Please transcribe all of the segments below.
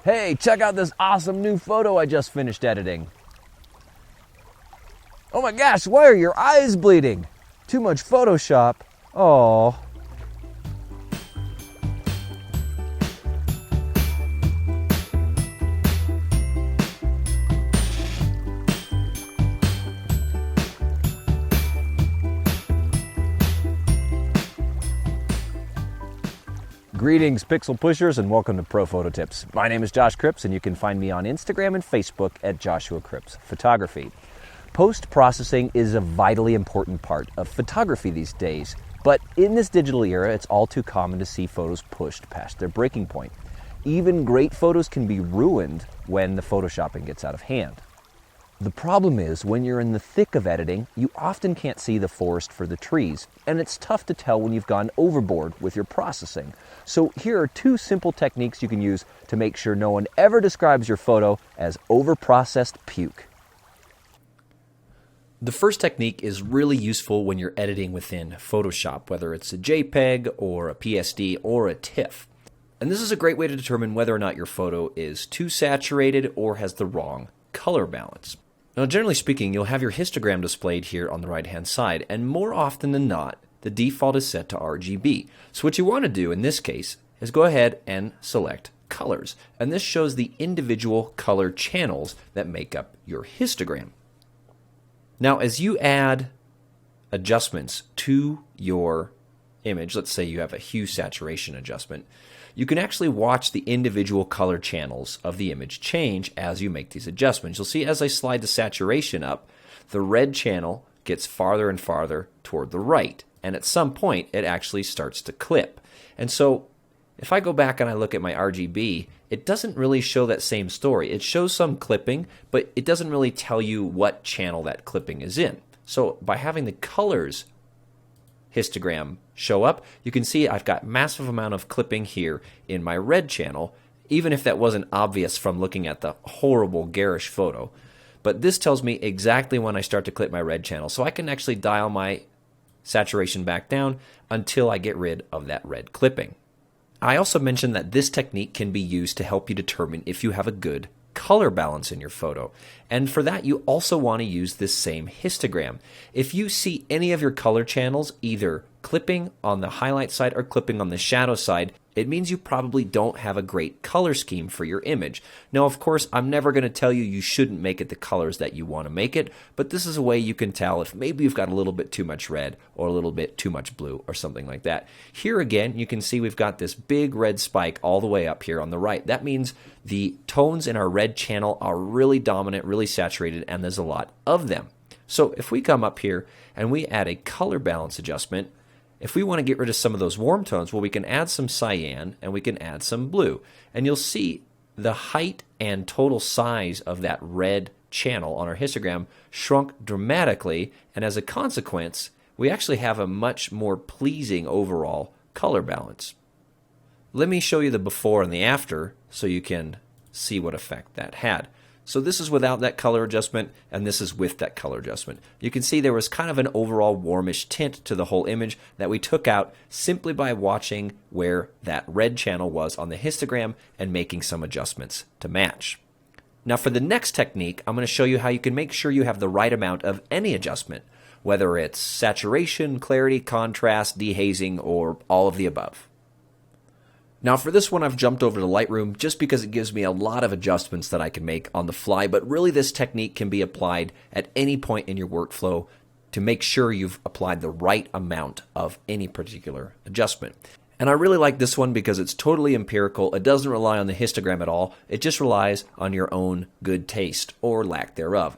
Hey, check out this awesome new photo I just finished editing. Oh my gosh, why are your eyes bleeding? Too much Photoshop. Oh. Greetings, pixel pushers, and welcome to Pro Photo Tips. My name is Josh Cripps, and you can find me on Instagram and Facebook at Joshua Cripps Photography. Post-processing is a vitally important part of photography these days, but in this digital era, it's all too common to see photos pushed past their breaking point. Even great photos can be ruined when the photoshopping gets out of hand. The problem is, when you're in the thick of editing, you often can't see the forest for the trees, and it's tough to tell when you've gone overboard with your processing. So here are two simple techniques you can use to make sure no one ever describes your photo as overprocessed puke. The first technique is really useful when you're editing within Photoshop, whether it's a JPEG or a PSD or a TIFF. And this is a great way to determine whether or not your photo is too saturated or has the wrong color balance. Now, generally speaking, you'll have your histogram displayed here on the right-hand side, and more often than not, the default is set to RGB. So what you want to do in this case is go ahead and select colors, and this shows the individual color channels that make up your histogram. Now, as you add adjustments to your image, let's say you have a hue saturation adjustment, you can actually watch the individual color channels of the image change as you make these adjustments. You'll see as I slide the saturation up, the red channel gets farther and farther toward the right, and at some point it actually starts to clip. And so if I go back and I look at my RGB, it doesn't really show that same story. It shows some clipping, but it doesn't really tell you what channel that clipping is in. So by having the colors histogram show up, you can see I've got massive amount of clipping here in my red channel, even if that wasn't obvious from looking at the horrible garish photo. But this tells me exactly when I start to clip my red channel, so I can actually dial my saturation back down until I get rid of that red clipping. I also mentioned that this technique can be used to help you determine if you have a good color balance in your photo. And for that, you also want to use this same histogram. If you see any of your color channels either clipping on the highlight side or clipping on the shadow side, it means you probably don't have a great color scheme for your image. Now, of course, I'm never going to tell you you shouldn't make it the colors that you want to make it, but this is a way you can tell if maybe you've got a little bit too much red or a little bit too much blue or something like that. Here again, you can see we've got this big red spike all the way up here on the right. That means the tones in our red channel are really dominant, really saturated, and there's a lot of them. So if we come up here and we add a color balance adjustment, if we want to get rid of some of those warm tones, well, we can add some cyan and we can add some blue. And you'll see the height and total size of that red channel on our histogram shrunk dramatically, and as a consequence, we actually have a much more pleasing overall color balance. Let me show you the before and the after so you can see what effect that had. So this is without that color adjustment, and this is with that color adjustment. You can see there was kind of an overall warmish tint to the whole image that we took out simply by watching where that red channel was on the histogram and making some adjustments to match. Now for the next technique, I'm going to show you how you can make sure you have the right amount of any adjustment, whether it's saturation, clarity, contrast, dehazing, or all of the above. Now for this one, I've jumped over to Lightroom just because it gives me a lot of adjustments that I can make on the fly, but really this technique can be applied at any point in your workflow to make sure you've applied the right amount of any particular adjustment. And I really like this one because it's totally empirical. It doesn't rely on the histogram at all. It just relies on your own good taste or lack thereof.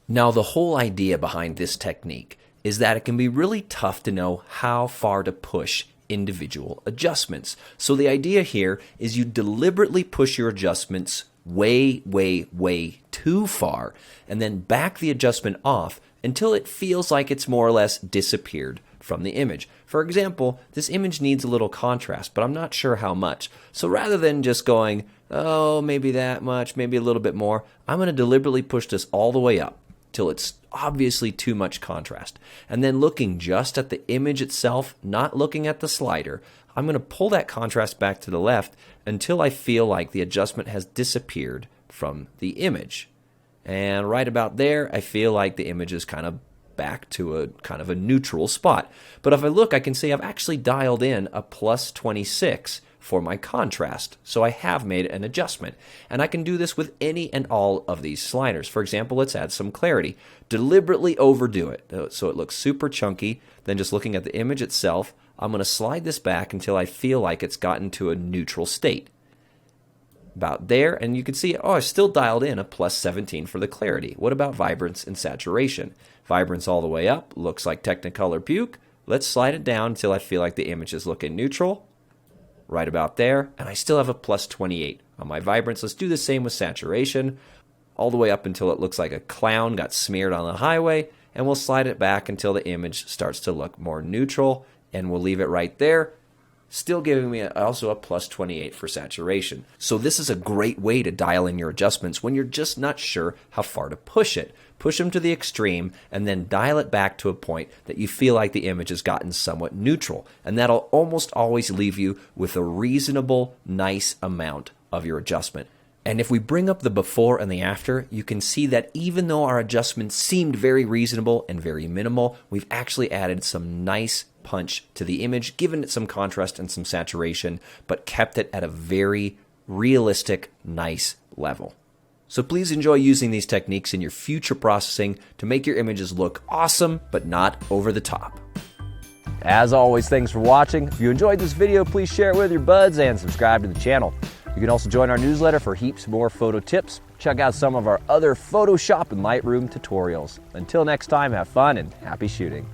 Now the whole idea behind this technique is that it can be really tough to know how far to push individual adjustments. So the idea here is you deliberately push your adjustments way, way, way too far and then back the adjustment off until it feels like it's more or less disappeared from the image. For example, this image needs a little contrast, but I'm not sure how much. So rather than just going, oh, maybe that much, maybe a little bit more, I'm going to deliberately push this all the way up till it's obviously too much contrast. And then looking just at the image itself, not looking at the slider, I'm going to pull that contrast back to the left until I feel like the adjustment has disappeared from the image. And right about there, I feel like the image is kind of back to a kind of a neutral spot. But if I look, I can see I've actually dialed in a plus 26 for my contrast. So I have made an adjustment. And I can do this with any and all of these sliders. For example, let's add some clarity. Deliberately overdo it so it looks super chunky. Then just looking at the image itself, I'm going to slide this back until I feel like it's gotten to a neutral state. About there, and you can see, oh, I still dialed in a plus 17 for the clarity. What about vibrance and saturation? Vibrance all the way up, looks like Technicolor puke. Let's slide it down until I feel like the image is looking neutral. Right about there, and I still have a plus 28 on my vibrance. Let's do the same with saturation, all the way up until it looks like a clown got smeared on the highway, and we'll slide it back until the image starts to look more neutral, and we'll leave it right there, still giving me also a plus 28 for saturation. So this is a great way to dial in your adjustments when you're just not sure how far to push it. Push them to the extreme and then dial it back to a point that you feel like the image has gotten somewhat neutral. And that'll almost always leave you with a reasonable, nice amount of your adjustment. And if we bring up the before and the after, you can see that even though our adjustments seemed very reasonable and very minimal, we've actually added some nice punch to the image, given it some contrast and some saturation, but kept it at a very realistic, nice level. So please enjoy using these techniques in your future processing to make your images look awesome, but not over the top. As always, thanks for watching. If you enjoyed this video, please share it with your buds and subscribe to the channel. You can also join our newsletter for heaps more photo tips. Check out some of our other Photoshop and Lightroom tutorials. Until next time, have fun and happy shooting.